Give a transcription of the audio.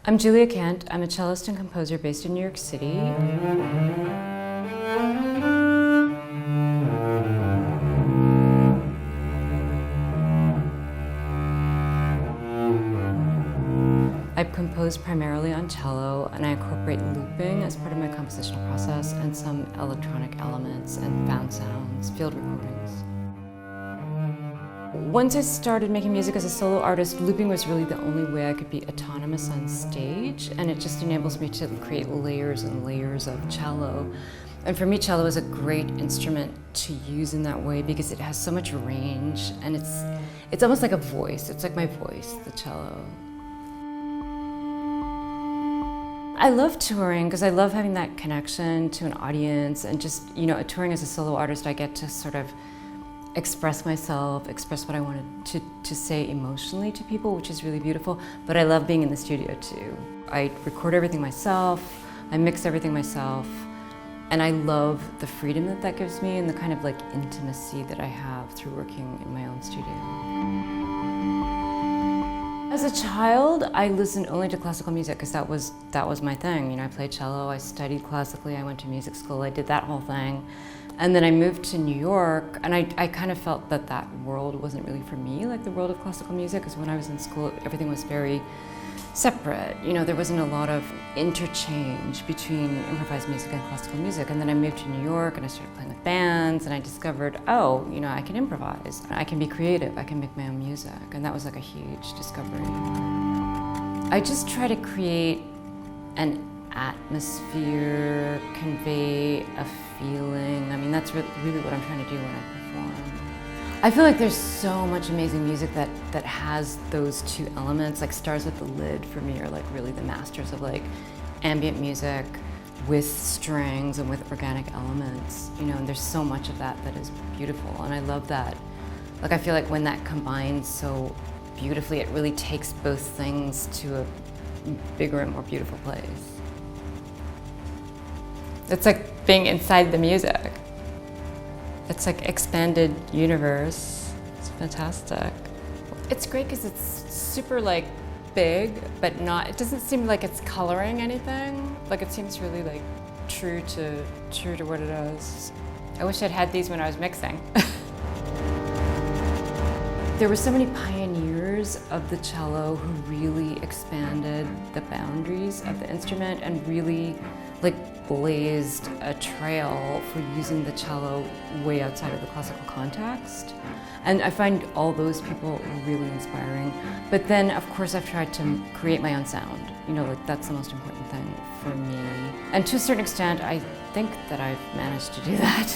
I'm Julia Kent. I'm a cellist and composer based in New York City. I compose primarily on cello, and I incorporate looping as part of my compositional process and some electronic elements and found sounds, field recordings. Once I started making music as a solo artist, looping was really the only way I could be autonomous on stage, and it just enables me to create layers and layers of cello. And for me, cello is a great instrument to use in that way because it has so much range, and it's almost like a voice. It's like my voice, the cello. I love touring because I love having that connection to an audience, and just, touring as a solo artist, I get to sort of express myself, express what I wanted to say emotionally to people, which is really beautiful. But I love being in the studio too. I record everything myself, I mix everything myself, and I love the freedom that gives me and the kind of intimacy that I have through working in my own studio. As a child, I listened only to classical music because that was my thing. I played cello, I studied classically, I went to music school, I did that whole thing. And then I moved to New York, and I kind of felt that world wasn't really for me, like the world of classical music, because when I was in school, everything was very separate. There wasn't a lot of interchange between improvised music and classical music. And then I moved to New York, and I started playing with bands, and I discovered, I can improvise, I can be creative, I can make my own music, and that was like a huge discovery. I just try to create an atmosphere, convey a feeling. That's really what I'm trying to do when I perform. I feel like there's so much amazing music that has those two elements. Like Stars at the Lid for me are really the masters of ambient music with strings and with organic elements, and there's so much of that is beautiful, and I love that. I feel like when that combines so beautifully, it really takes both things to a bigger and more beautiful place. It's like being inside the music. It's like expanded universe. It's fantastic. It's great because it's super big, but it doesn't seem like it's coloring anything. It seems really true to what it is. I wish I'd had these when I was mixing. There were so many pioneers of the cello who really expanded the boundaries of the instrument and really blazed a trail for using the cello way outside of the classical context. And I find all those people really inspiring. But then, of course, I've tried to create my own sound. That's the most important thing for me. And to a certain extent, I think that I've managed to do that.